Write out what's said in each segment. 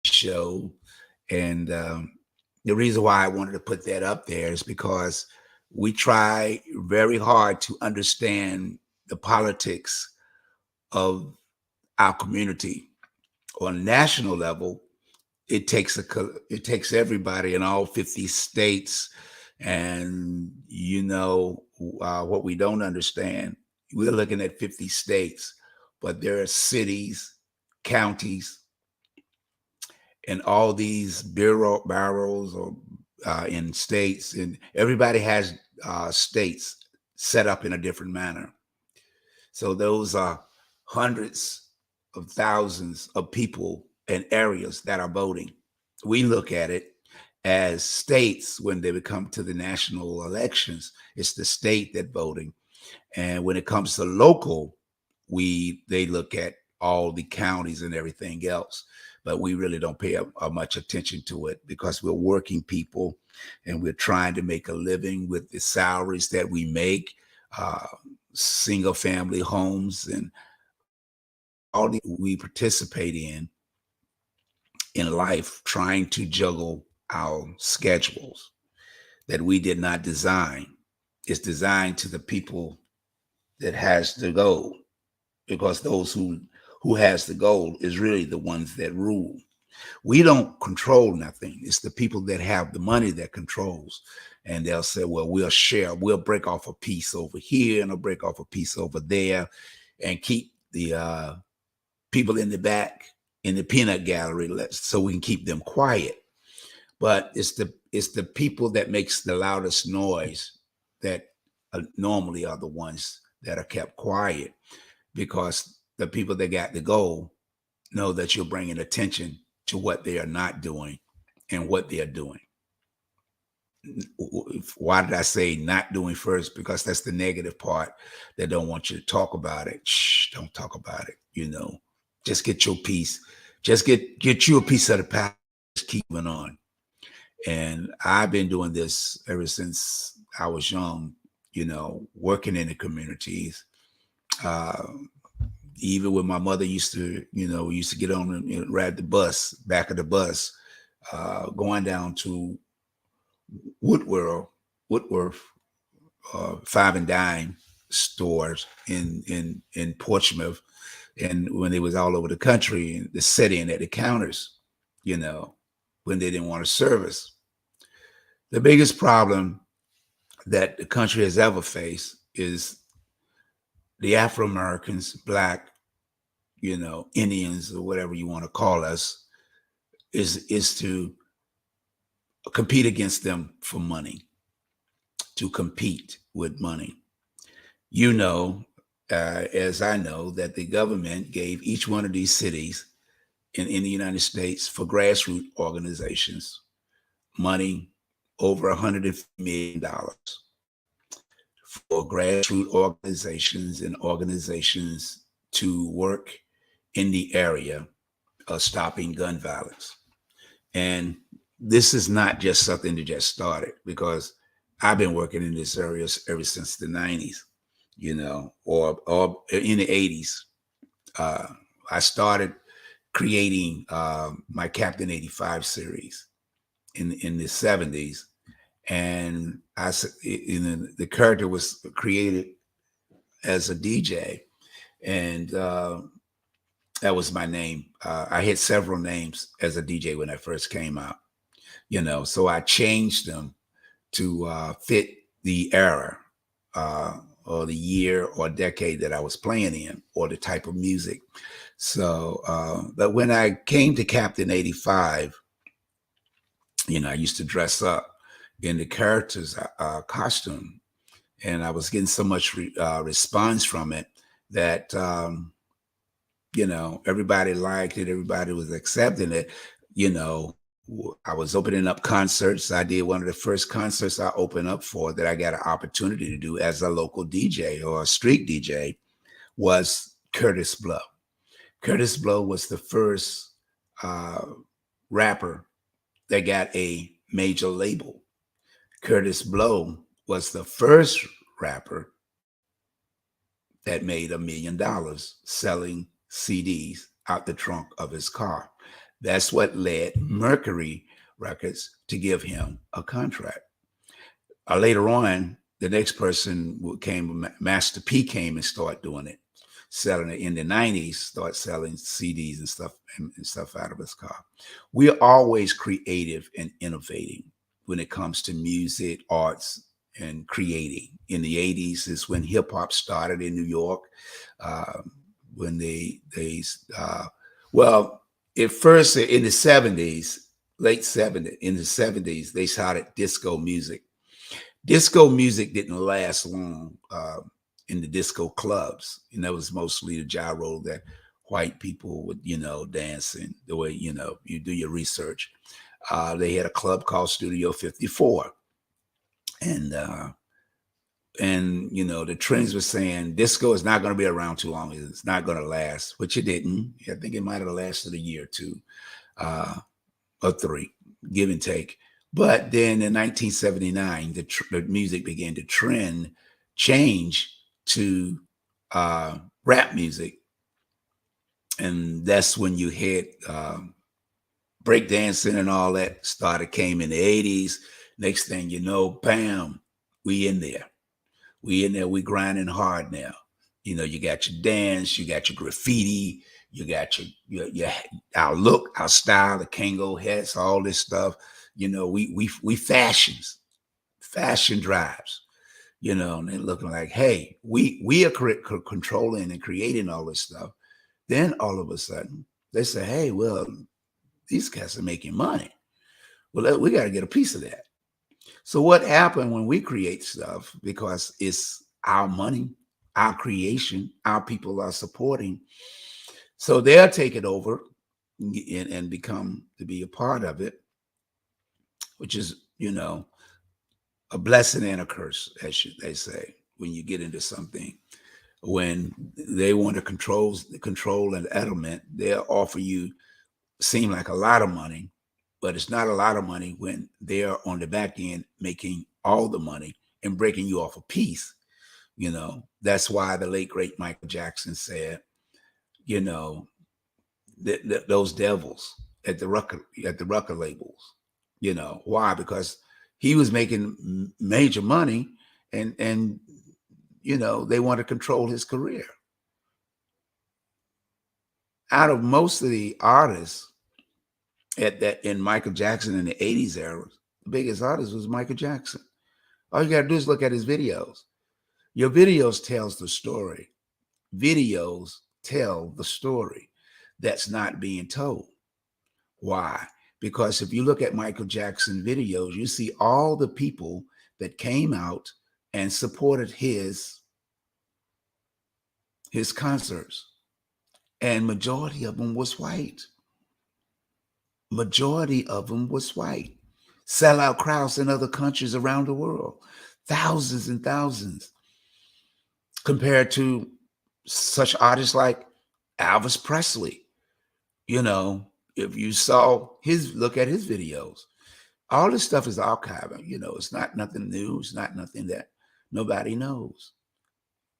show. And the reason why I wanted to put that up there is because we try very hard to understand the politics of our community on a national level. It takes everybody in all 50 states, and what we don't understand, we're looking at 50 states, but there are cities, counties, and all these barrels or in states, and everybody has states set up in a different manner. So those are hundreds of thousands of people and areas that are voting. We look at it as states when they come to the national elections. It's the state that voting. And when it comes to local, they look at all the counties and everything else. But we really don't pay much attention to it because we're working people and we're trying to make a living with the salaries that we make, uh, single family homes, and all we participate in life, trying to juggle our schedules that we did not design. It's designed to the people that has the goal, because those who has the goal is really the ones that rule. We don't control nothing. It's the people that have the money that controls. And they'll say, well, we'll share, we'll break off a piece over here and I'll break off a piece over there and keep the people in the back in the peanut gallery so we can keep them quiet. But it's the people that makes the loudest noise that normally are the ones that are kept quiet, because the people that got the goal know that you're bringing attention to what they are not doing and what they are doing. Why did I say not doing first? Because that's the negative part. They don't want you to talk about it. Shh, don't talk about it. Just get your piece. Just get you a piece of the pie. Just keep moving on. And I've been doing this ever since I was young, working in the communities. Uh, Even when my mother used to, we used to get on and ride the bus, back of the bus, going down to Woodworth, Five and Dime stores in Portsmouth, and when they was all over the country, the sitting at the counters, when they didn't want to service. The biggest problem that the country has ever faced is the Afro Americans, Black, Indians, or whatever you want to call us, is to compete against them for money, to compete with money. As I know, that the government gave each one of these cities in the United States for grassroots organizations money over $150 million for grassroots organizations to work in the area of stopping gun violence. And this is not just something that just started, because I've been working in this area ever since the 90s, or in the 80s. I started creating my Captain85 series in the 70s. And the character was created as a DJ, and that was my name. I had several names as a DJ when I first came out, so I changed them to fit the era or the year or decade that I was playing in, or the type of music. So, but when I came to Captain85, I used to dress up in the character's costume, and I was getting so much response from it that everybody liked it, everybody was accepting it. I was opening up concerts. I did one of the first concerts I opened up for, that I got an opportunity to do as a local DJ or a street DJ, was Curtis Blow. Curtis Blow was the first rapper that got a major label. Curtis Blow was the first rapper that made $1 million selling CDs out the trunk of his car. That's what led Mercury Records to give him a contract. Later on, the next person came, Master P came and started doing it, selling it in the 90s, start selling CDs and stuff out of his car. We're always creative and innovating when it comes to music, arts, and creating. In the 80s is when hip hop started in New York. Uh, when well, at first in the 70s, late 70s, in the 70s, they started disco music. Disco music didn't last long in the disco clubs. And that was mostly the gyro that white people would, dancing the way, you do your research. They had a club called Studio 54. And, the trends were saying disco is not going to be around too long. It's not going to last, which it didn't. I think it might have lasted a year or two. Or three, give and take. But then in 1979, the music began to change to rap music. And that's when you hit breakdancing and all that came in the 80s. Next thing you know, bam, we in there. We grinding hard now. You got your dance, you got your graffiti, you got your our look, our style, the Kango hats, all this stuff. We fashion drives. And they're looking like, hey, we are controlling and creating all this stuff. Then all of a sudden they say, hey, well, these guys are making money. Well, we got to get a piece of that. So what happened when we create stuff, because it's our money, our creation, our people are supporting. So they'll take it over and become to be a part of it, which is, a blessing and a curse, as they say, when you get into something. When they want to control an element, they'll offer you, seem like a lot of money, but it's not a lot of money when they're on the back end making all the money and breaking you off a piece. That's why the late great Michael Jackson said, those devils at the record labels. Why? Because he was making major money, and they want to control his career. Out of most of the artists in Michael Jackson in the 80s era, the biggest artist was Michael Jackson. All you got to do is look at his videos. Your videos tells the story. Videos tell the story that's not being told. Why? Because if you look at Michael Jackson videos, you see all the people that came out and supported his concerts. And majority of them was white. Majority of them was white. Sellout crowds in other countries around the world. Thousands and thousands. Compared to such artists like Elvis Presley. If you look at his videos, all this stuff is archiving. It's not nothing new. It's not nothing that nobody knows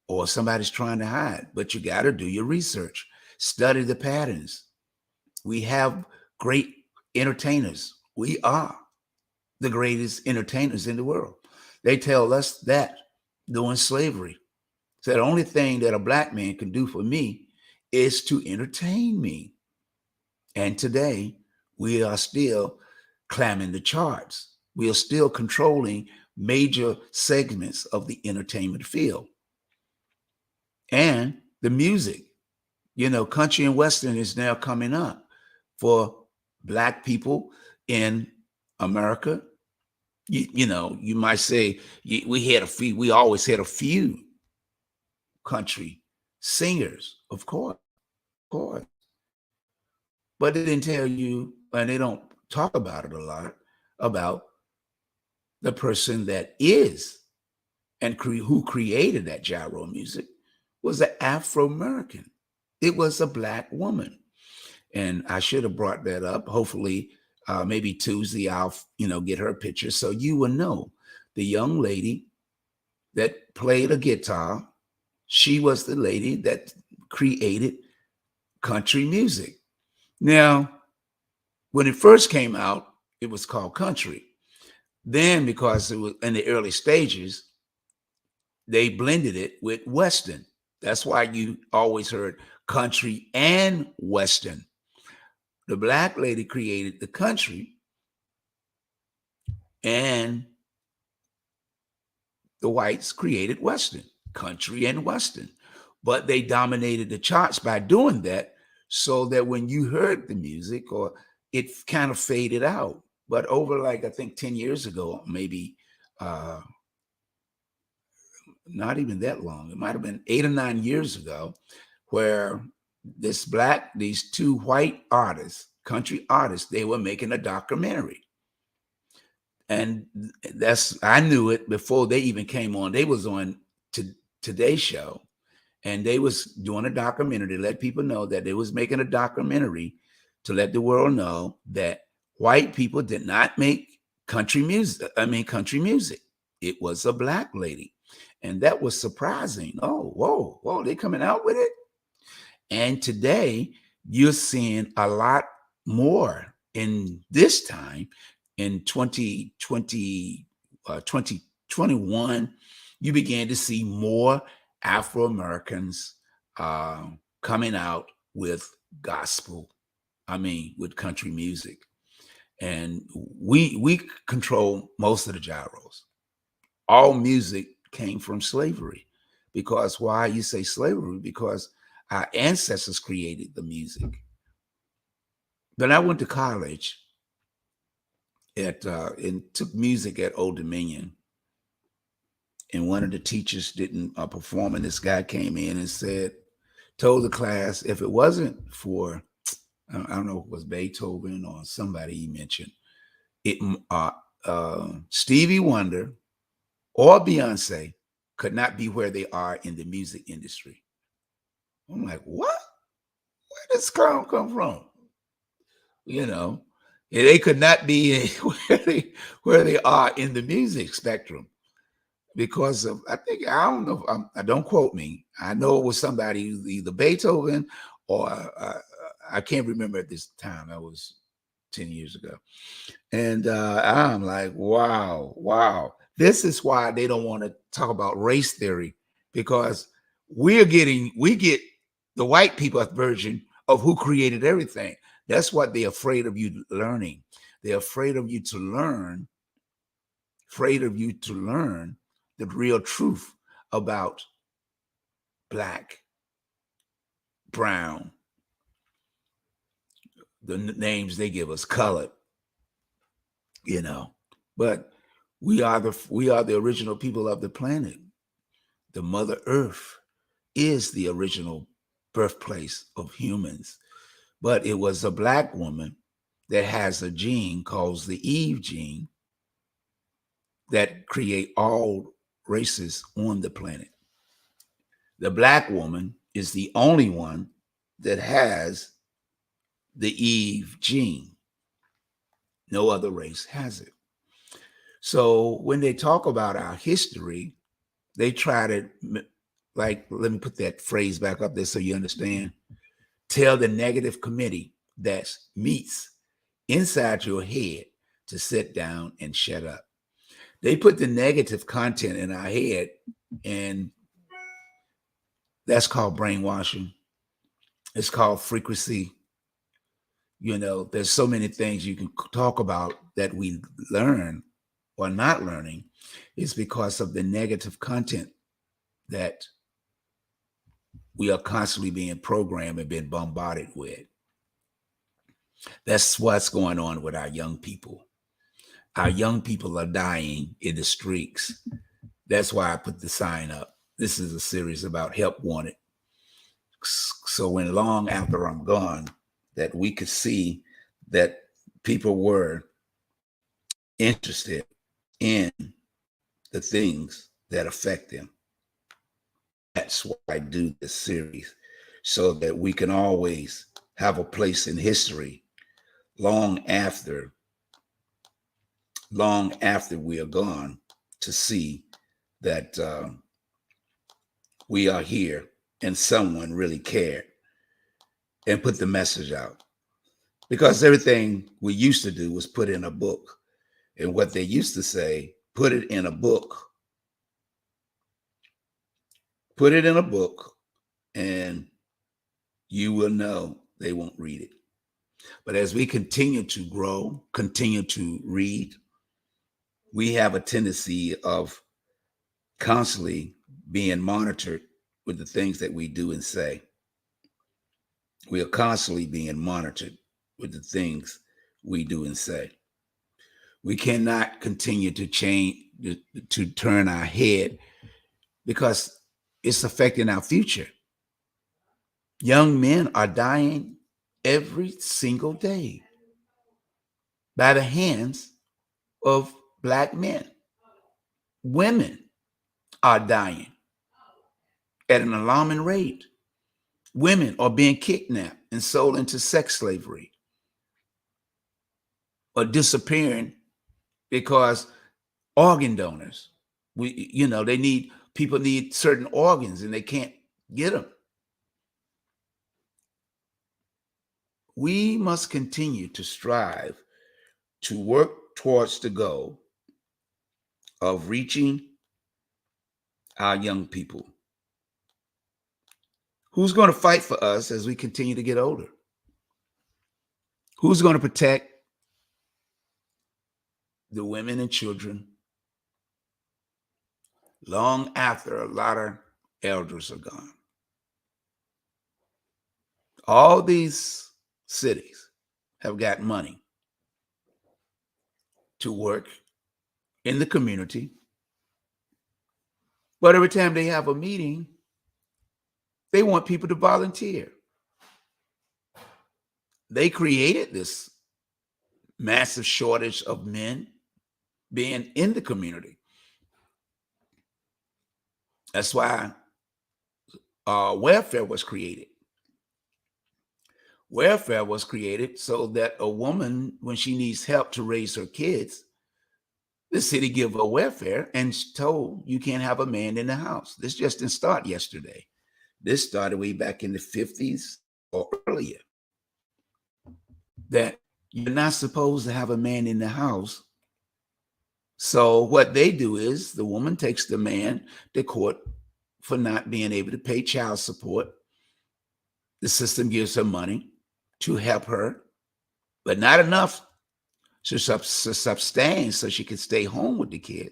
or somebody's trying to hide. But you got to do your research, study the patterns. We have great entertainers. We are the greatest entertainers in the world. They tell us that during slavery. So the only thing that a black man can do for me is to entertain me. And today, we are still climbing the charts. We are still controlling major segments of the entertainment field. And the music, country and western is now coming up for black people in America. You might say we always had a few country singers, of course. But it didn't tell you, and they don't talk about it a lot, about the person that is and who created that gyro music was an Afro-American. It was a black woman. And I should have brought that up. Hopefully, maybe Tuesday, I'll, get her picture so you will know the young lady that played a guitar. She was the lady that created country music. Now, When it first came out, it was called country. Then, because it was in the early stages, they blended it with Western. That's why you always heard country and Western. The black lady created the country, and the whites created Western, country and Western. But they dominated the charts by doing that, so that when you heard the music, or it kind of faded out. But over, like, I think 10 years ago, maybe, uh, not even that long, it might have been 8 or 9 years ago, where these two white artists, country artists, they were making a documentary. And I knew it before they even came on. They was on Today's Show, and they was doing a documentary to let people know that they was making a documentary to let the world know that white people did not make country music. Country music. It was a black lady. And that was surprising. Oh, whoa, they coming out with it. And today you're seeing a lot more in this time, in 2020, 2021, you began to see more Afro-Americans coming out with gospel, with country music. And we control most of the gyros. All music came from slavery. Because why you say slavery? Because our ancestors created the music. Then I went to college and took music at Old Dominion. And one of the teachers didn't perform, and this guy came in and told the class, if it wasn't for, I don't know if it was Beethoven or somebody he mentioned, Stevie Wonder or Beyonce could not be where they are in the music industry. I'm like, what? Where did this clown come from? They could not be where they are in the music spectrum because of, I don't know, don't quote me. I know it was somebody, either Beethoven or I can't remember at this time. That was 10 years ago. And I'm like, wow. This is why they don't want to talk about race theory, because we get the white people version of who created everything. That's what they're afraid of you learning. They're afraid of you to learn the real truth about black, brown, the names they give us, colored, But we are the original people of the planet. The Mother Earth is the original birthplace of humans. But it was a black woman that has a gene called the Eve gene that create all races on the planet. The black woman is the only one that has the Eve gene. No other race has it. So when they talk about our history, they try to, like, let me put that phrase back up there so you understand. Tell the negative committee that meets inside your head to sit down and shut up. They put the negative content in our head, and that's called brainwashing. It's called frequency. There's so many things you can talk about that we learn or not learning. It's because of the negative content that we are constantly being programmed and being bombarded with. That's what's going on with our young people. Our young people are dying in the streets. That's why I put the sign up. This is a series about help wanted. So when long after I'm gone, that we could see that people were interested in the things that affect them. That's why I do this series, so that we can always have a place in history long after we are gone, to see that we are here and someone really cared and put the message out. because everything we used to do was put in a book. And what they used to say, put it in a book, put it in a book, and you will know. They won't read it. But as we continue to grow, continue to read, we have a tendency of constantly being monitored with the things that we do and say. We are constantly being monitored with the things we do and say. We cannot continue to change, to turn our head, because it's affecting our future. Young men are dying every single day by the hands of Black men. Women are dying at an alarming rate. Women are being kidnapped and sold into sex slavery or disappearing because organ donors, they need, people need certain organs and they can't get them. We must continue to strive to work towards the goal of reaching our young people. Who's going to fight for us as we continue to get older? Who's going to protect the women and children long after a lot of elders are gone? All these cities have got money to work in the community, but every time they have a meeting, they want people to volunteer. They created this massive shortage of men being in the community. That's why welfare was created. Welfare was created so that a woman, when she needs help to raise her kids, the city give her welfare and told you can't have a man in the house. This just didn't start yesterday. This started way back in the 50s or earlier, that you're not supposed to have a man in the house. So what they do is the woman takes the man to court for not being able to pay child support. The system gives her money to help her, but not enough to sustain so she can stay home with the kid,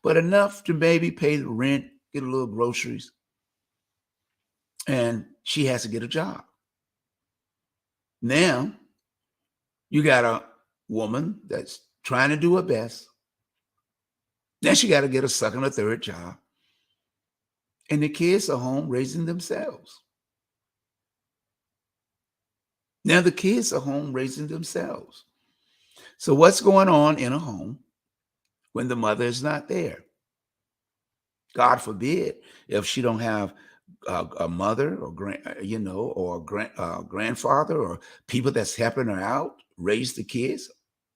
but enough to maybe pay the rent, get a little groceries, and she has to get a job. Now, you got a woman that's trying to do her best. Then she got to get a second or third job. And the kids are home raising themselves. Now the kids are home raising themselves. So what's going on in a home when the mother is not there? God forbid if she don't have a mother or grandfather or people that's helping her out, raise the kids,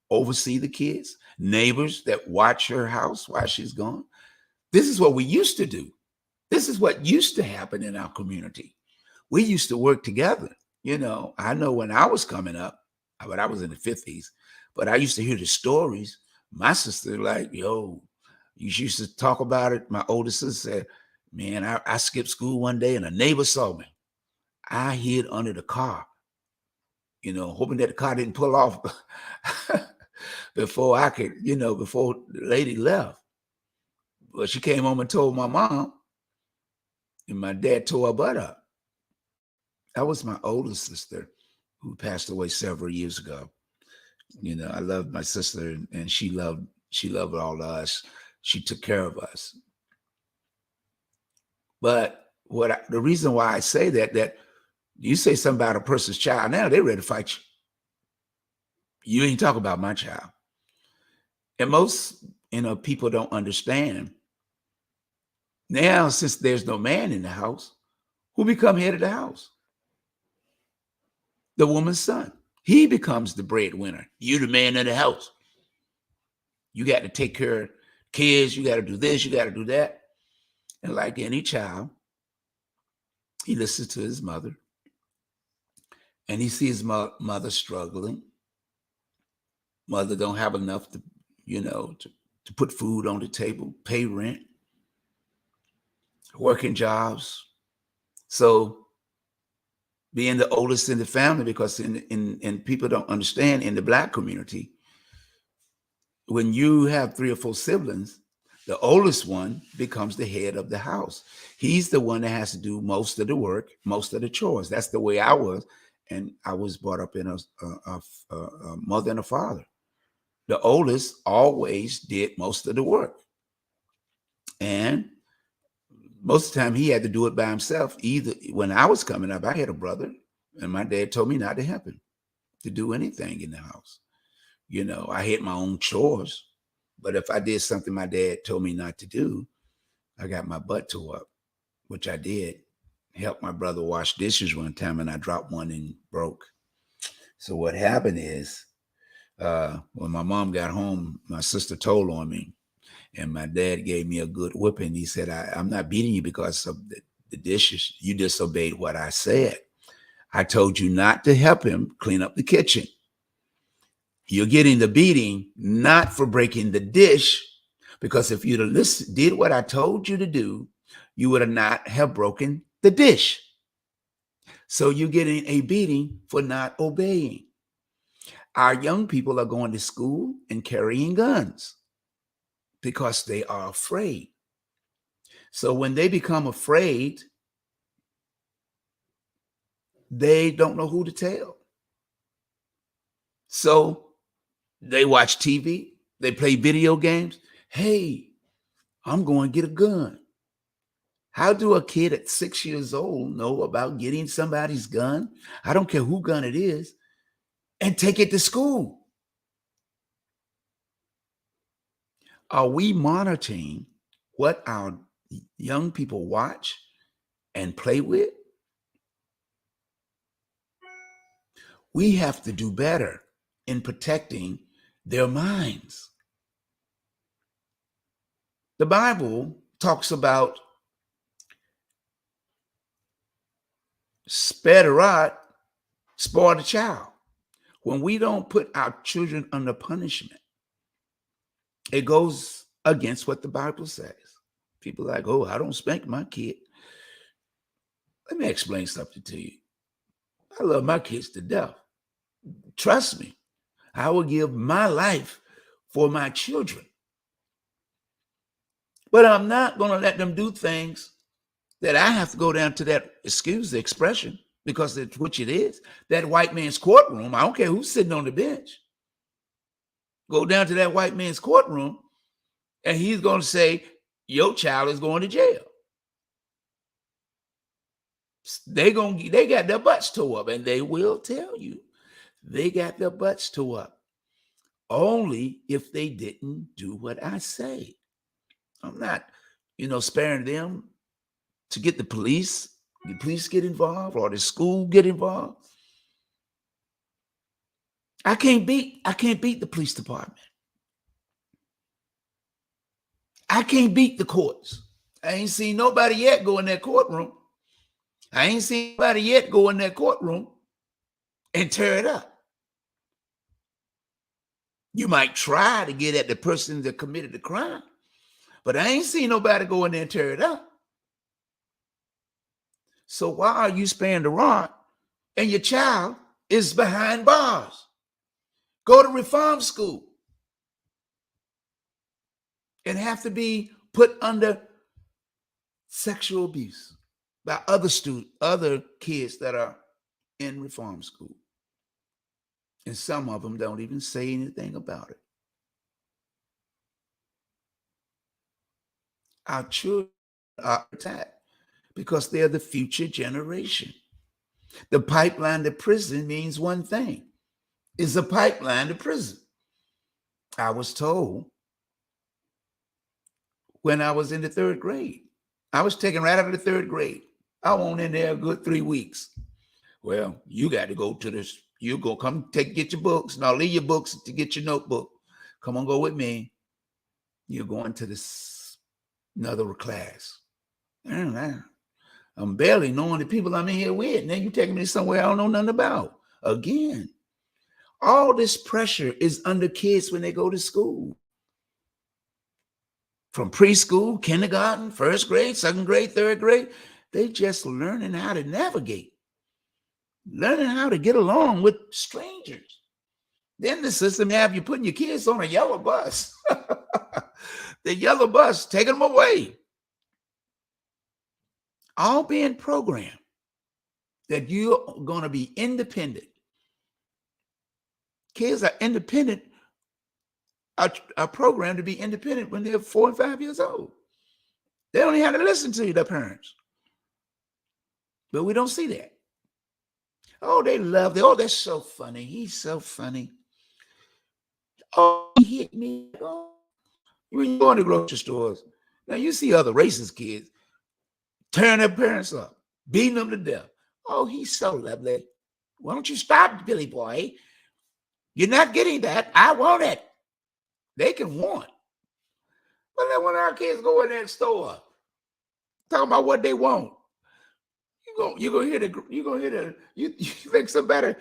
oversee the kids, neighbors that watch her house while she's gone. This is what we used to do. This is what used to happen in our community. We used to work together. I know when I was coming up, but I was in the 50s, but I used to hear the stories. My sister, like, yo, you used to talk about it. My older sister said, man, I skipped school one day and a neighbor saw me. I hid under the car, hoping that the car didn't pull off before I could, before the lady left. But she came home and told my mom, and my dad tore her butt up. That was my older sister who passed away several years ago. I loved my sister, and she loved all of us. She took care of us. But the reason why I say that you say something about a person's child, now they're ready to fight you. You ain't talk about my child. And most, people don't understand. Now, since there's no man in the house, who become head of the house? The woman's son. He becomes the breadwinner. You the man of the house. You got to take care of kids. You got to do this. You got to do that. And like any child, he listens to his mother. and he sees his mother struggling. Mother don't have enough to, to put food on the table, pay rent, working jobs. So being the oldest in the family, because in people don't understand in the Black community, when you have 3 or 4 siblings, the oldest one becomes the head of the house. He's the one that has to do most of the work, most of the chores. That's the way I was. And I was brought up in a mother and a father. The oldest always did most of the work. And most of the time he had to do it by himself. Either when I was coming up, I had a brother, and my dad told me not to help him to do anything in the house. I had my own chores, but if I did something my dad told me not to do, I got my butt tore up, which I did. Helped my brother wash dishes one time, and I dropped one and broke. So what happened is, when my mom got home, my sister told on me, and my dad gave me a good whipping. He said, I'm not beating you because of the dishes. You disobeyed what I said. I told you not to help him clean up the kitchen. You're getting the beating not for breaking the dish, because if you'd have did what I told you to do, you would have not have broken the dish. So you're getting a beating for not obeying. Our young people are going to school and carrying guns because they are afraid. So when they become afraid, they don't know who to tell. So they watch TV, they play video games. Hey, I'm going to get a gun. How do a kid at 6 years old know about getting somebody's gun? I don't care who gun it is, and take it to school. Are we monitoring what our young people watch and play with? We have to do better in protecting their minds. The Bible talks about spare the rod, spoil the child. When we don't put our children under punishment, it goes against what the Bible says. People are like, oh, I don't spank my kid. Let me explain something to you. I love my kids to death. Trust me, I will give my life for my children. But I'm not going to let them do things that I have to go down to that, excuse the expression, because it's which it is, that white man's courtroom. I don't care who's sitting on the bench. Go down to that white man's courtroom, and he's going to say, your child is going to jail. They got their butts tore up, and they will tell you they got their butts tore up only if they didn't do what I say. I'm not, sparing them to get the police get involved, or the school get involved. I can't beat the police department. I can't beat the courts. I ain't seen nobody yet go in that courtroom. I ain't seen nobody yet go in that courtroom and tear it up. You might try to get at the person that committed the crime, but I ain't seen nobody go in there and tear it up. So why are you sparing the rod and your child is behind bars? Go to reform school and have to be put under sexual abuse by other kids that are in reform school. And some of them don't even say anything about it. Our children are attacked because they're the future generation. The pipeline to prison means one thing. It's a pipeline to prison. I was told when I was in the 3rd grade. I was taken right out of the 3rd grade. I went in there a good 3 weeks. Well, you got to go to this. You go come get your books. Now leave your books to get your notebook. Come on, go with me. You're going to this another class. I'm barely knowing the people I'm in here with. And then you taking me somewhere I don't know nothing about. Again, all this pressure is under kids when they go to school. From preschool, kindergarten, first grade, second grade, third grade, they just learning how to navigate, learning how to get along with strangers. Then the system have you putting your kids on a yellow bus. The yellow bus, taking them away. All being programmed that you're going to be independent. Kids are independent, are programmed to be independent when they're 4 and 5 years old. They don't even have to listen to their parents. But we don't see that. Oh, they love it. Oh, that's so funny. He's so funny. Oh, he hit me. Oh. When you go in the grocery stores, now you see other racist kids tearing their parents up, beating them to death. Oh, he's so lovely. Why don't you stop, Billy boy? You're not getting that. I want it. They can want. But then when our kids go in that store, talking about what they want, you think somebody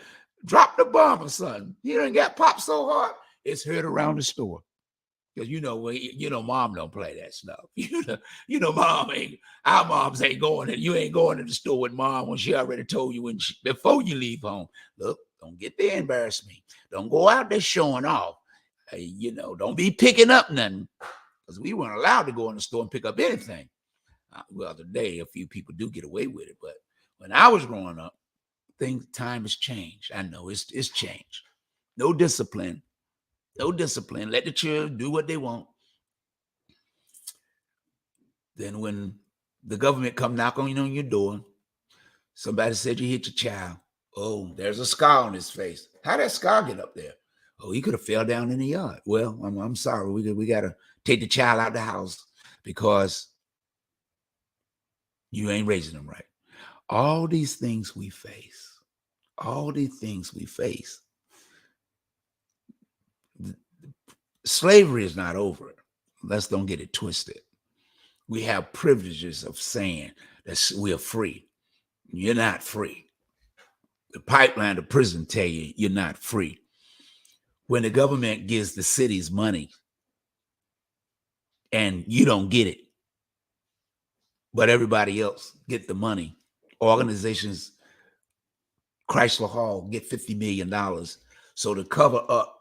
dropped the bomb or something. You done got popped so hard, it's heard around the store. Because mom don't play that stuff. Our moms ain't going, and you ain't going to the store with mom when she already told you before you leave home. Look, don't get there, embarrass me. Don't go out there showing off. Don't be picking up nothing. Because we weren't allowed to go in the store and pick up anything. Well, today a few people do get away with it, but when I was growing up, time has changed. I know it's changed. No discipline. No discipline. Let the children do what they want. Then when the government come knock on your door, somebody said you hit your child. Oh, there's a scar on his face. How did that scar get up there? Oh, he could have fell down in the yard. Well, I'm sorry. We got to take the child out of the house because you ain't raising them right. All these things we face. Slavery is not over. Let's don't get it twisted. We have privileges of saying that we're free. You're not free. The pipeline to prison tell you you're not free. When the government gives the cities money and you don't get it, but everybody else get the money, organizations, Chrysler Hall get $50 million. So to cover up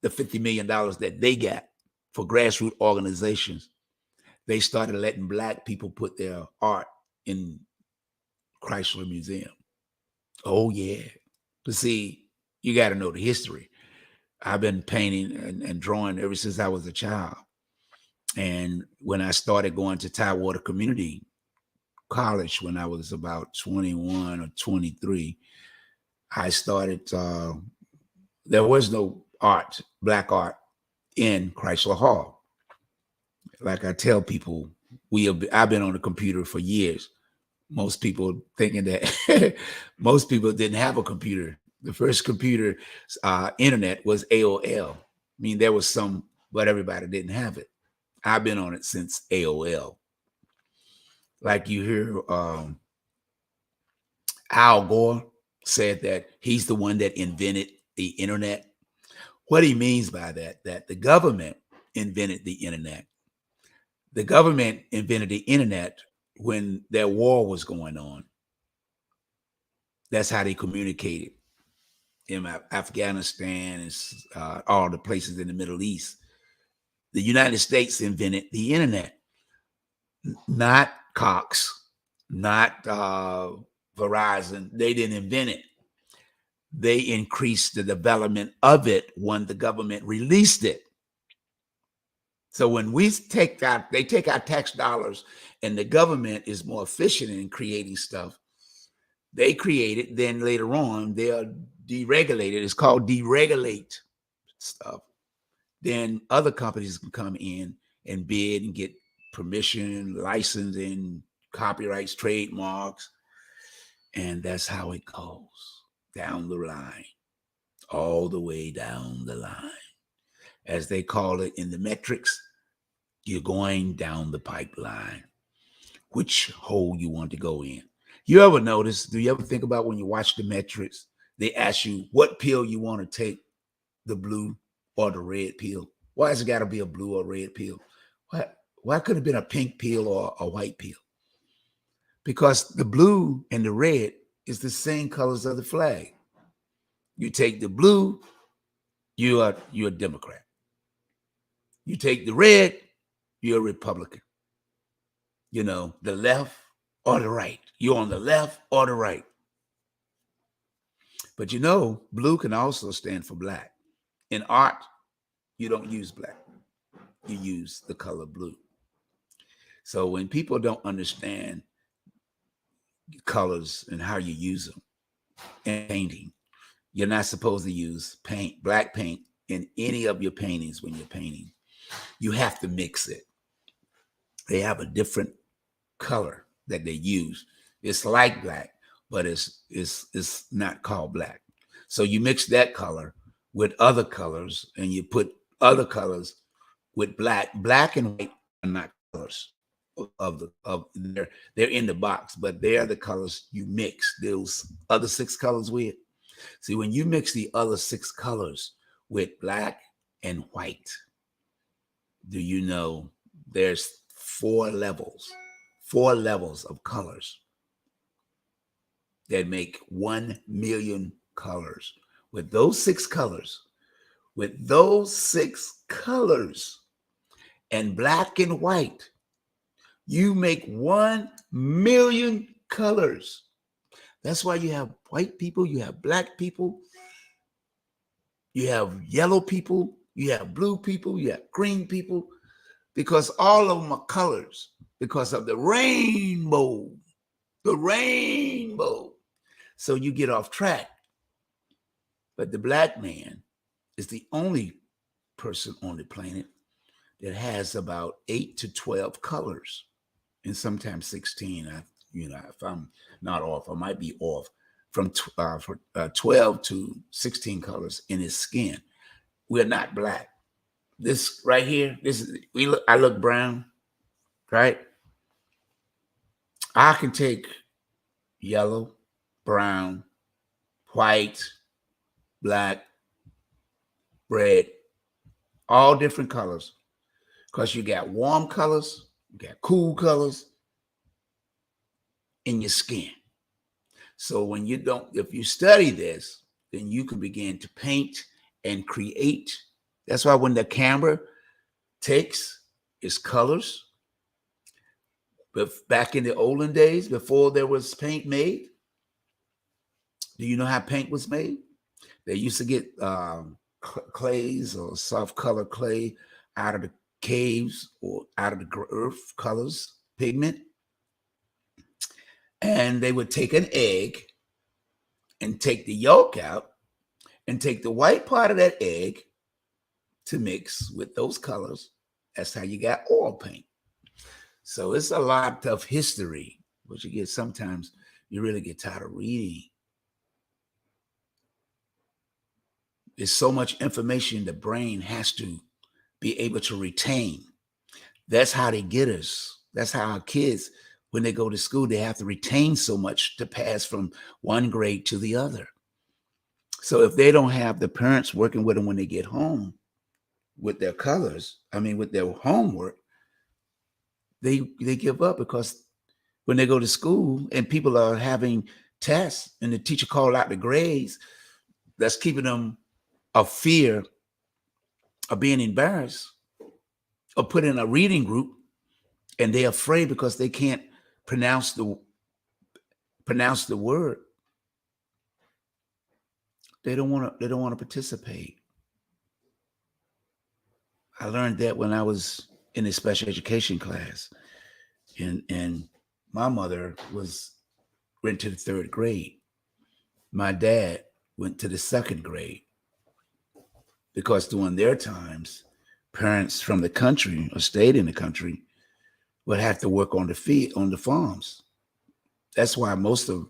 the $50 million that they got for grassroots organizations, they started letting Black people put their art in Chrysler Museum. Oh, yeah. But see, you got to know the history. I've been painting and drawing ever since I was a child. And when I started going to Tidewater Community College when I was about 21 or 23, I started, there was no art, Black art in Chrysler Hall. Like I tell people, I've been on the computer for years. Most people thinking that most people didn't have a computer. The first computer, internet was AOL. I mean, there was some, but everybody didn't have it. I've been on it since AOL. Like you hear Al Gore said that he's the one that invented the internet. What he means by that the government invented the internet. The government invented the internet when their war was going on. That's how they communicated in Afghanistan and all the places in the Middle East. The United States invented the internet, not Cox, not Verizon. They didn't invent it. They increased the development of it when the government released it. So when they take our tax dollars and the government is more efficient in creating stuff, they create it, then later on they'll deregulate it. It's called deregulate stuff. Then other companies can come in and bid and get permission, licensing, copyrights, trademarks. And that's how it goes down the line, all the way down the line. As they call it in the metrics, you're going down the pipeline. which hole you want to go in. You ever notice, do you ever think about when you watch the metrics, they ask you what pill you want to take, the blue or the red pill? Why has it got to be a blue or red pill? Why could it have been a pink pill or a white pill? Because the blue and the red is the same colors of the flag. You take the blue, you're a Democrat. You take the red, you're a Republican. You know, the left or the right. You're on the left or the right. But you know, blue can also stand for black. In art, you don't use black. You use the color blue. So when people don't understand colors and how you use them in painting, you're not supposed to use black paint in any of your paintings when you're painting. You have to mix it. They have a different color that they use. It's like black, but it's not called black. So you mix that color with other colors, and you put other colors with black. Black and white are not colors of they're in the box, but they are the colors you mix those other 6 colors with. See, when you mix the other 6 colors with black and white, do you know there's 4 levels of colors that make 1 million colors. With those 6 colors, and black and white, you make 1 million colors. That's why you have white people, you have black people, you have yellow people, you have blue people, you have green people, because all of them are colors because of the rainbow. The rainbow. So you get off track. But the black man is the only person on the planet that has about 8 to 12 colors, and sometimes 16. If I'm not off, I might be off from 12 to 16 colors in his skin. We're not black. This right here, I look brown, right? I can take yellow, brown, white, black, red, all different colors, because you got warm colors, you got cool colors in your skin. So if you study this, then you can begin to paint and create. That's why when the camera takes its colors, but back in the olden days, before there was paint made, do you know how paint was made? They used to get clays or soft color clay out of the caves or out of the earth colors, pigment. And they would take an egg and take the yolk out and take the white part of that egg to mix with those colors. That's how you got oil paint. So it's a lot of history, but sometimes you really get tired of reading. There's so much information the brain has to be able to retain. That's how they get us. That's how our kids, when they go to school, they have to retain so much to pass from one grade to the other. So if they don't have the parents working with them when they get home with their colors, with their homework, they give up, because when they go to school and people are having tests and the teacher call out the grades, that's keeping them of fear of being embarrassed or put in a reading group, and they're afraid because they can't pronounce the word. They don't want to participate. I learned that when I was in a special education class, and my mother went to the 3rd grade. My dad went to the 2nd grade, because during their times, parents from the country or stayed in the country would have to work on the farms. That's why most of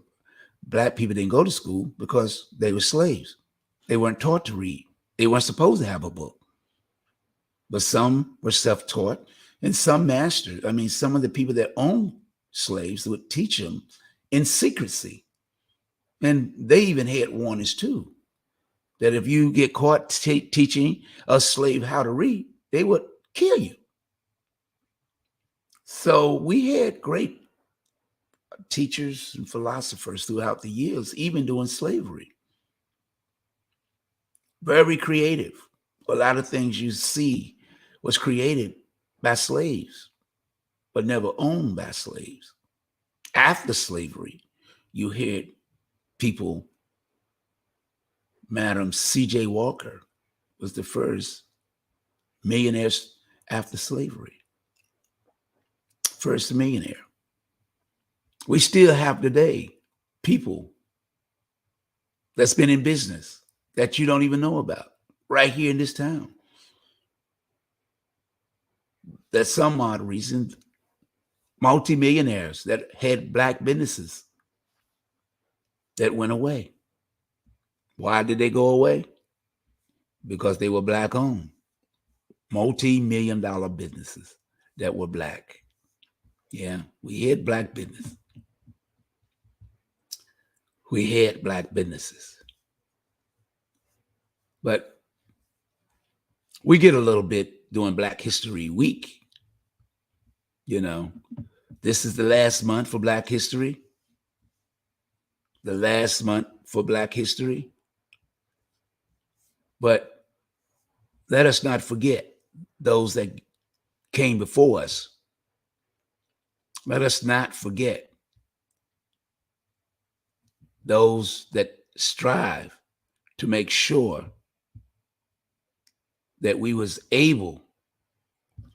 black people didn't go to school, because they were slaves. They weren't taught to read. They weren't supposed to have a book. But some were self-taught and some mastered. Some of the people that owned slaves would teach them in secrecy. And they even had warnings too, that if you get caught teaching a slave how to read, they would kill you. So we had great teachers and philosophers throughout the years, even during slavery. Very creative. A lot of things you see was created by slaves, but never owned by slaves. After slavery, you had people, Madam C.J. Walker was the first millionaire after slavery. First millionaire. We still have today people that's been in business that you don't even know about right here in this town. That some odd reason, multimillionaires that had black businesses that went away. Why did they go away? Because they were black owned. Multi-million-dollar businesses that were black. Yeah, we had black business. We had black businesses. But we get a little bit during Black History Week. You know, this is the last month for Black History. The last month for Black History. But let us not forget those that came before us. Let us not forget those that strive to make sure that we was able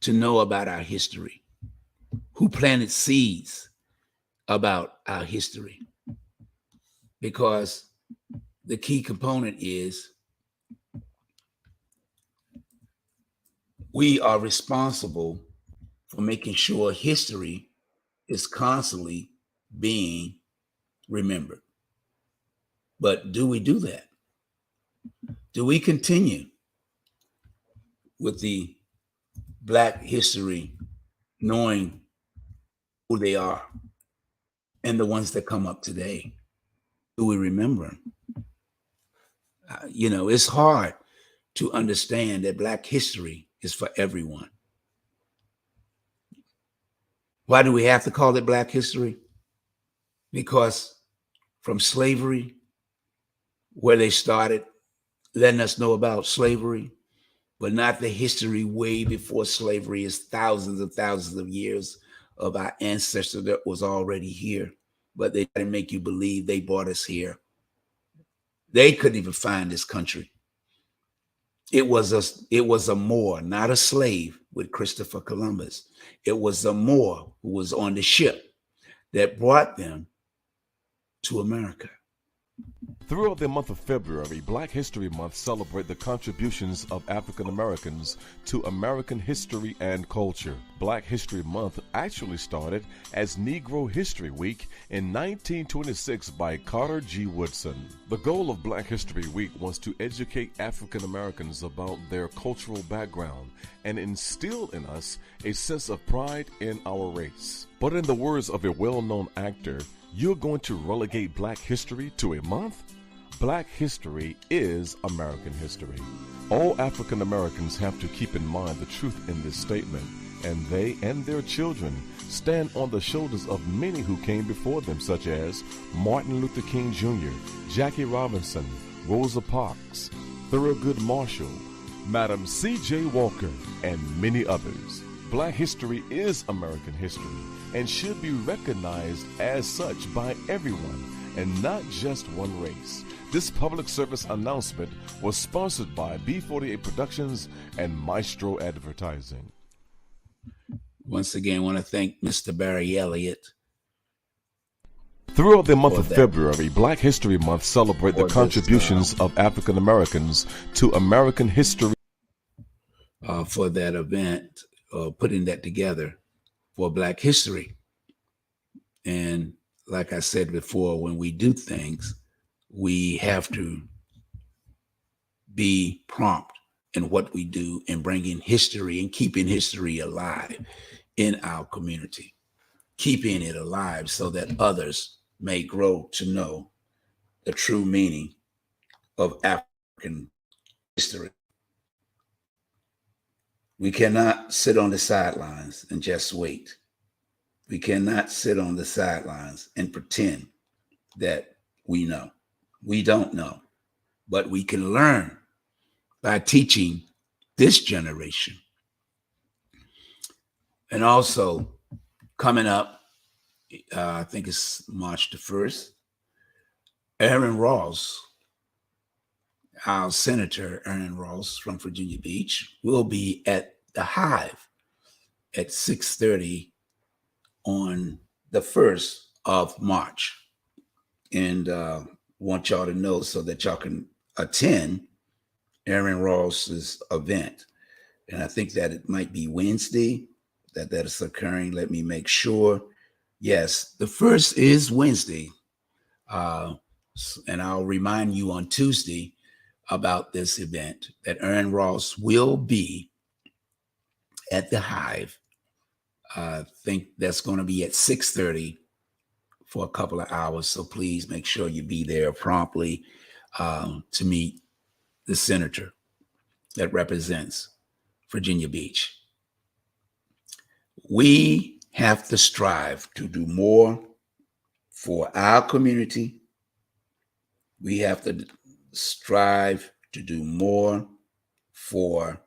to know about our history, who planted seeds about our history. Because the key component is we are responsible for making sure history is constantly being remembered. But do we do that? Do we continue with the Black history, knowing who they are and the ones that come up today? Do we remember them? It's hard to understand that Black history is for everyone. Why do we have to call it Black history? Because from slavery, where they started letting us know about slavery, but not the history way before slavery, is thousands and thousands of years of our ancestors that was already here, but they didn't make you believe they brought us here. They couldn't even find this country. It was a Moor, not a slave, with Christopher Columbus. It was a Moor who was on the ship that brought them to America. Throughout the month of February, Black History Month celebrates the contributions of African Americans to American history and culture. Black History Month actually started as Negro History Week in 1926 by Carter G. Woodson. The goal of Black History Week was to educate African Americans about their cultural background and instill in us a sense of pride in our race. But in the words of a well-known actor, you're going to relegate Black history to a month? Black history is American history. All African Americans have to keep in mind the truth in this statement, and they and their children stand on the shoulders of many who came before them, such as Martin Luther King Jr., Jackie Robinson, Rosa Parks, Thurgood Marshall, Madam C.J. Walker, and many others. Black history is American history and should be recognized as such by everyone and not just one race. This public service announcement was sponsored by B48 Productions and Maestro Advertising. Once again, I want to thank Mr. Barry Elliott. Throughout the month of February, Black History Month celebrates the contributions of African Americans to American history. For that event, putting that together for Black history. And like I said before, when we do things, we have to be prompt in what we do and bringing history and keeping history alive in our community. keeping it alive so that others may grow to know the true meaning of African history. We cannot sit on the sidelines and just wait. We cannot sit on the sidelines and pretend that we know. We don't know, but we can learn by teaching this generation. And also, coming up, I think it's March the 1st, Aaron Ross, our Senator Aaron Ross from Virginia Beach, will be at the Hive at 6:30 on the 1st of March. And want y'all to know so that y'all can attend Aaron Ross's event. And I think that it might be Wednesday that is occurring. Let me make sure. Yes, the 1st is Wednesday. And I'll remind you on Tuesday about this event that Aaron Ross will be at the Hive. I think that's going to be at 6:30 for a couple of hours. So please make sure you be there promptly to meet the senator that represents Virginia Beach. We have to strive to do more for our community. We have to strive to do more for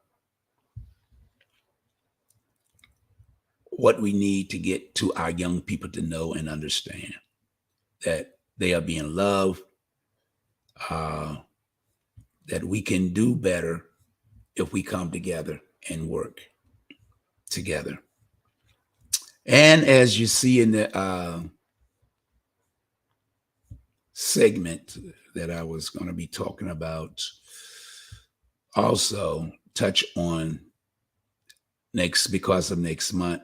what we need to get to our young people to know and understand that they are being loved, that we can do better if we come together and work together. And as you see in the segment that I was going to be talking about, also touch on because of next month,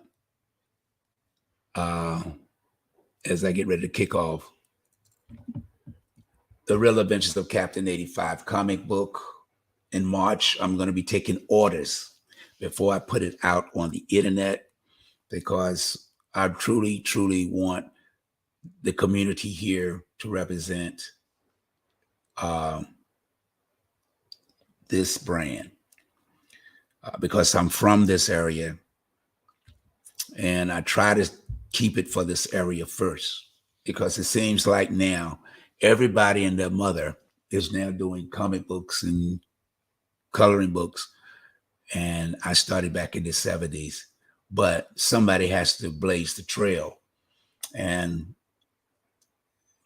as I get ready to kick off The Real Adventures of Captain85 comic book in March. I'm going to be taking orders before I put it out on the internet because I truly, truly want the community here to represent this brand because I'm from this area and I try to keep it for this area first because it seems like now everybody and their mother is now doing comic books and coloring books. And I started back in the 70s, but somebody has to blaze the trail. And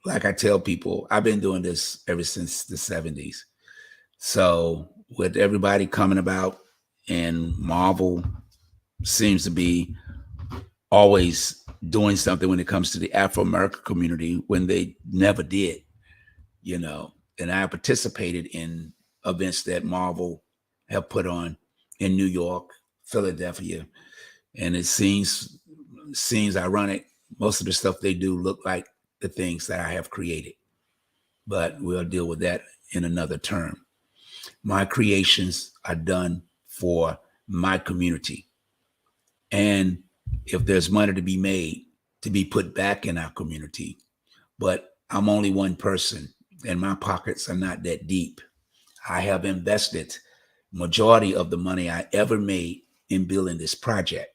like I tell people, I've been doing this ever since the 70s. So with everybody coming about and Marvel seems to be always doing something when it comes to the Afro-American community when they never did, and I participated in events that Marvel have put on in New York, Philadelphia, and it seems ironic. Most of the stuff they do look like the things that I have created, but we'll deal with that in another term. My creations are done for my community. And if there's money to be made, to be put back in our community, but I'm only one person and my pockets are not that deep. I have invested majority of the money I ever made in building this project.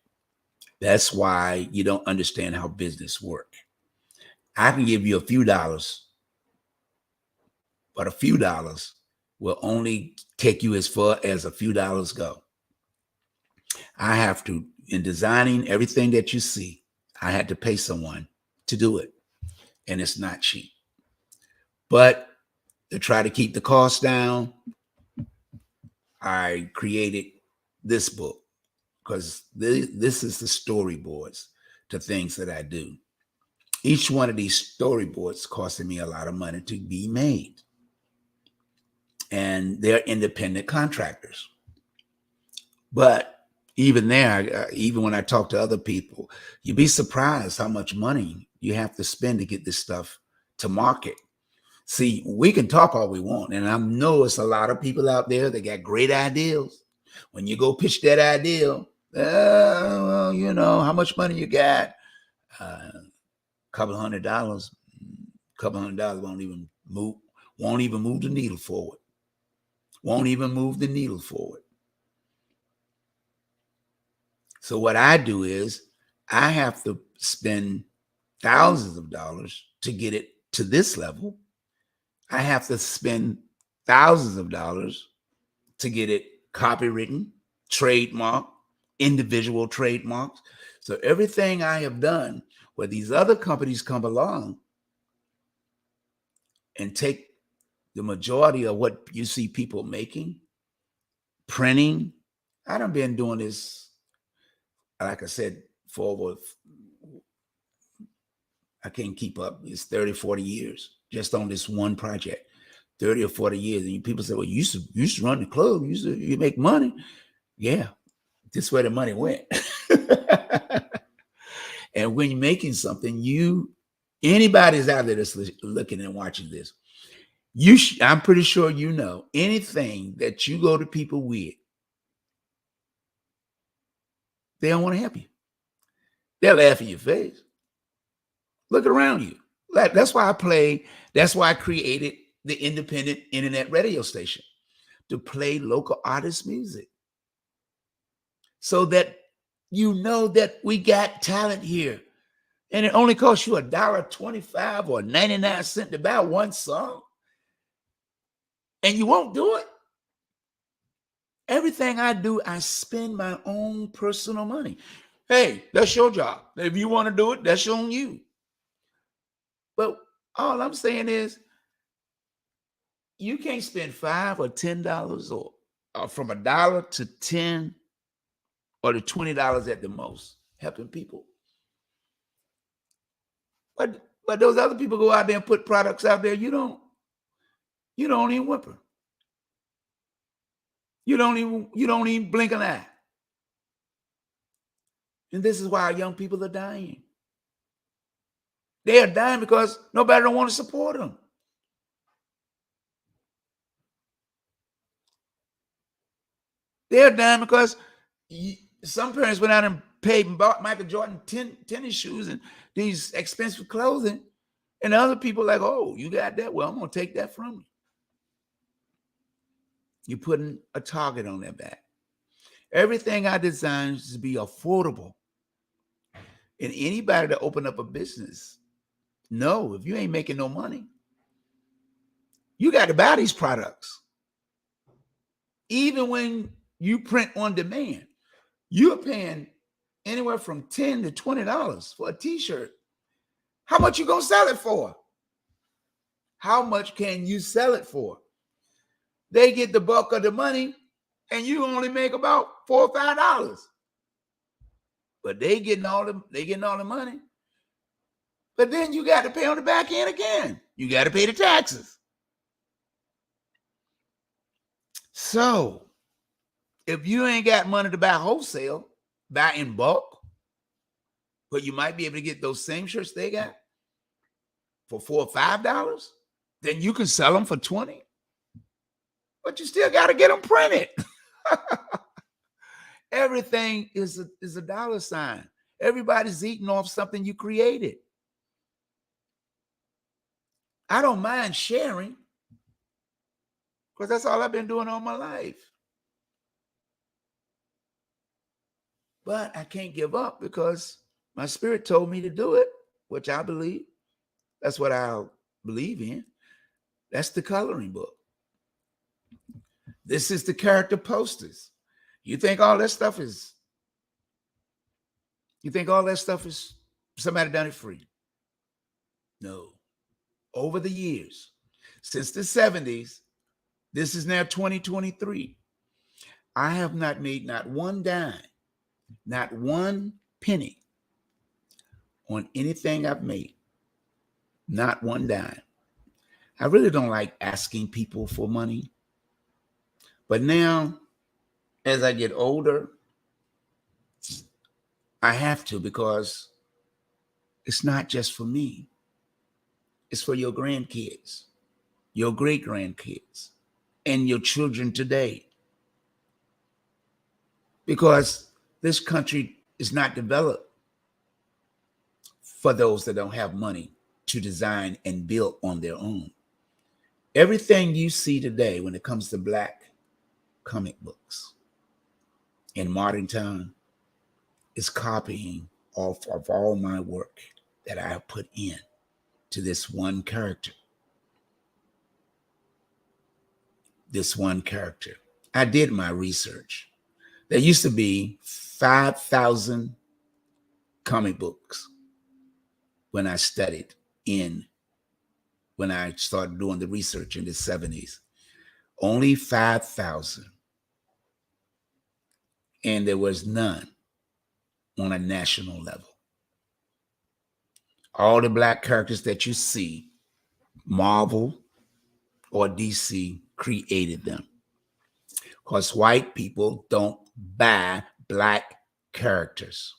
That's why you don't understand how business work. I can give you a few dollars, but a few dollars will only take you as far as a few dollars go. I have to, in designing everything that you see, I had to pay someone to do it. And it's not cheap. But to try to keep the cost down, I created this book because this is the storyboards to things that I do. Each one of these storyboards costing me a lot of money to be made. And they're independent contractors. But even there, even when I talk to other people, you'd be surprised how much money you have to spend to get this stuff to market. See, we can talk all we want, and I know it's a lot of people out there that got great ideas. When you go pitch that idea, well, how much money you got? $200, $200 won't even move the needle forward. Won't even move the needle forward. So what I do is I have to spend thousands of dollars to get it to this level. I have to spend thousands of dollars to get it copywritten, trademark, individual trademarks. So everything I have done where these other companies come along and take the majority of what you see people making, printing. I done been doing this, like I said, for over, I can't keep up. It's 30, 40 years just on this one project, 30 or 40 years. And people say, well, you used to run the club. You make money. Yeah, this is where the money went. And when you're making something, anybody's out there that's looking and watching this, I'm pretty sure you know anything that you go to people with, they don't want to help you. They'll laugh in your face. Look around you. That's why I created the independent internet radio station, to play local artist music, so that you know that we got talent here. And it only costs you $1.25 or 99 cents to buy one song. And you won't do it. Everything I do, I spend my own personal money. Hey, that's your job. If you want to do it, that's on you. But all I'm saying is, you can't spend $5 or $10 or from $1 to 10 or to $20 at the most helping people. But those other people go out there and put products out there. You don't even whimper. You don't even blink an eye. And this is why our young people are dying. They are dying because nobody don't want to support them. They're dying because some parents went out and paid and bought Michael Jordan tennis shoes and these expensive clothing. And other people like, oh, you got that? Well, I'm going to take that from you. You're putting a target on their back. Everything I designed is to be affordable. And anybody that open up a business, no, if you ain't making no money, you got to buy these products. Even when you print on demand, you're paying anywhere from $10 to $20 for a t-shirt. How much you gonna sell it for? How much can you sell it for? They get the bulk of the money and you only make about $4 or $5. But they getting all the money. But then you got to pay on the back end again. You got to pay the taxes. So if you ain't got money to buy wholesale, buy in bulk, but you might be able to get those same shirts they got for $4 or $5, then you can sell them for $20. But you still got to get them printed. Everything is a dollar sign. Everybody's eating off something you created. I don't mind sharing because that's all I've been doing all my life. But I can't give up because my spirit told me to do it, which I believe. That's what I believe in. That's the coloring book. This is the character posters. You think all that stuff is somebody done it free? No. Over the years, since the 70s, this is now 2023, I have not made not one dime, not one penny on anything I've made. Not one dime. I really don't like asking people for money. But now, as I get older, I have to, because it's not just for me. It's for your grandkids, your great-grandkids, and your children today. Because this country is not developed for those that don't have money to design and build on their own. Everything you see today when it comes to Black comic books in modern time is copying off of all my work that I have put in to this one character. This one character. I did my research. There used to be 5,000 comic books when I studied in, when I started doing the research in the 70s. Only 5,000. And there was none on a national level. All the Black characters that you see, Marvel or DC created them. Because white people don't buy Black characters.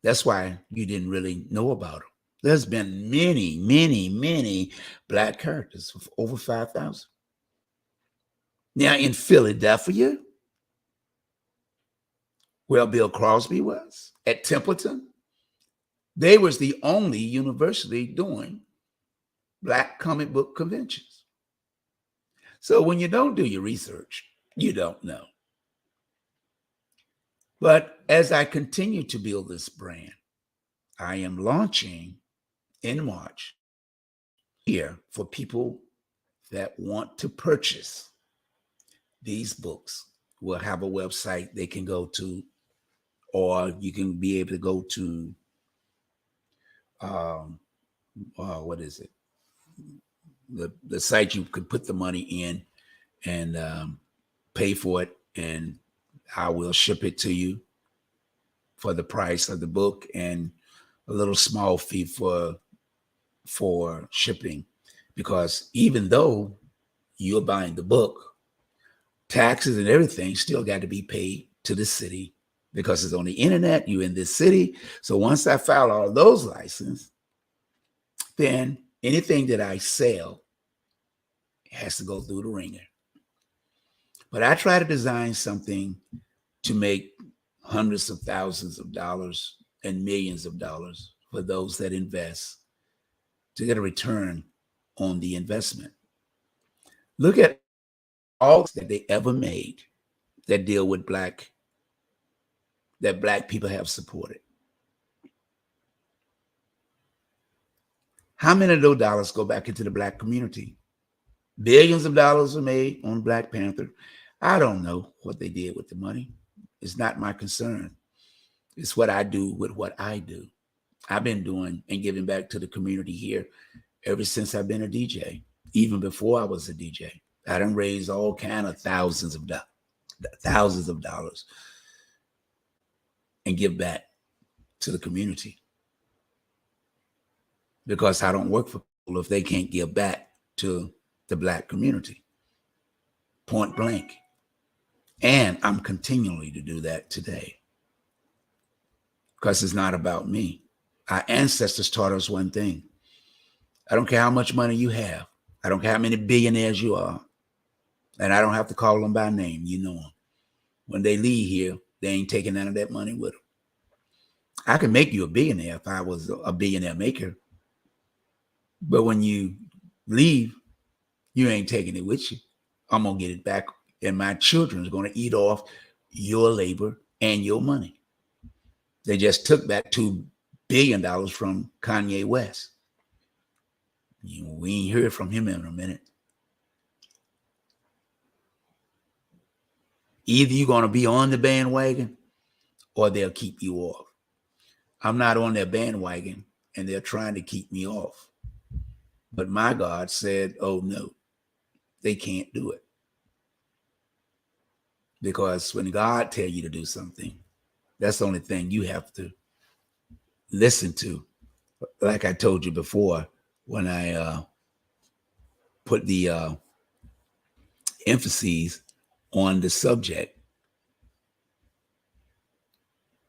That's why you didn't really know about them. There's been many, many, many Black characters, over 5,000. Now in Philadelphia, where Bill Crosby was, at Templeton, they was the only university doing Black comic book conventions. So when you don't do your research, you don't know. But as I continue to build this brand, I am launching in March here for people that want to purchase these books. We'll have a website they can go to, or you can be able to go to, what is it? The site you could put the money in and pay for it, and I will ship it to you for the price of the book and a little small fee for shipping. Because even though you're buying the book, taxes and everything still got to be paid to the city because it's on the internet. You're in this city. So once I file all those licenses, then anything that I sell has to go through the ringer. But I try to design something to make hundreds of thousands of dollars and millions of dollars for those that invest to get a return on the investment. Look at all that they ever made that deal with that Black people have supported. How many of those dollars go back into the Black community? Billions of dollars are made on Black Panther. I don't know what they did with the money. It's not my concern. It's what I do with what I do. I've been doing and giving back to the community here ever since I've been a DJ, even before I was a DJ. I done raised all kind of thousands of dollars and give back to the community, because I don't work for people if they can't give back to the Black community, point blank. And I'm continually to do that today, because it's not about me. Our ancestors taught us one thing. I don't care how much money you have. I don't care how many billionaires you are. And I don't have to call them by name. You know them. When they leave here, they ain't taking none of that money with them. I can make you a billionaire if I was a billionaire maker. But when you leave, you ain't taking it with you. I'm going to get it back. And my children are going to eat off your labor and your money. They just took back $2 billion from Kanye West. We ain't heard from him in a minute. Either you're going to be on the bandwagon or they'll keep you off. I'm not on their bandwagon, and they're trying to keep me off. But my God said, oh, no, they can't do it. Because when God tells you to do something, that's the only thing you have to listen to. Like I told you before, when I put the emphasis on the subject,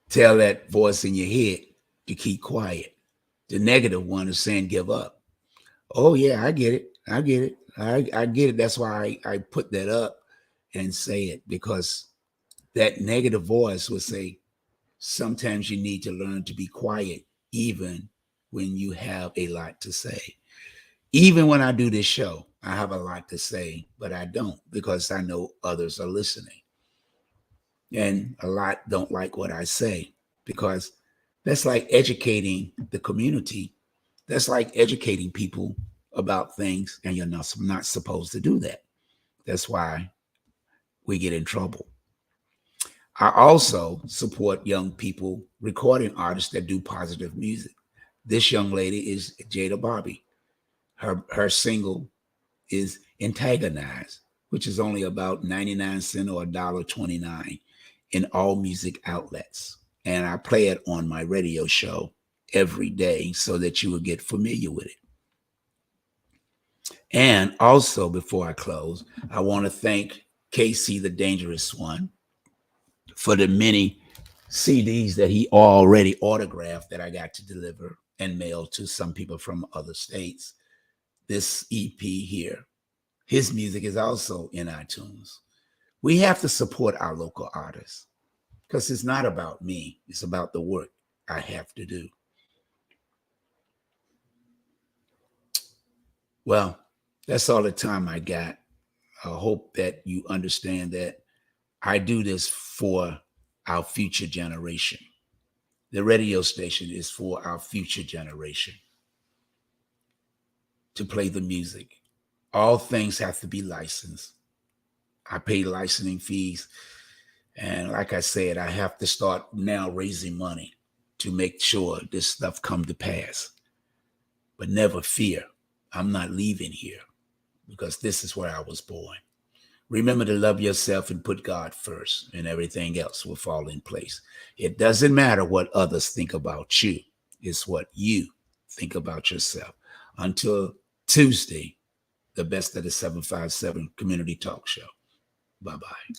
tell that voice in your head to keep quiet. The negative one is saying give up. Oh, yeah, I get it. I get it. I get it. That's why I put that up and say it, because that negative voice will say, sometimes you need to learn to be quiet, even when you have a lot to say. Even when I do this show, I have a lot to say, but I don't because I know others are listening. And a lot don't like what I say because that's like educating the community. That's like educating people about things, and you're not supposed to do that. That's why we get in trouble. I also support young people, recording artists that do positive music. This young lady is Jada Barbie. Her single is Antagonize, which is only about 99 cents or $1.29 in all music outlets. And I play it on my radio show every day so that you will get familiar with it. And also, before I close, I want to thank Casey, the Dangerous One, for the many CDs that he already autographed that I got to deliver and mail to some people from other states. This EP here, his music is also in iTunes. We have to support our local artists because it's not about me, it's about the work I have to do. Well, that's all the time I got. I hope that you understand that I do this for our future generation. The radio station is for our future generation to play the music. All things have to be licensed. I pay licensing fees. And like I said, I have to start now raising money to make sure this stuff come to pass. But never fear, I'm not leaving here because this is where I was born. Remember to love yourself and put God first, and everything else will fall in place. It doesn't matter what others think about you, it's what you think about yourself. Until Tuesday, the best of the 757 Community Talk Show. Bye bye.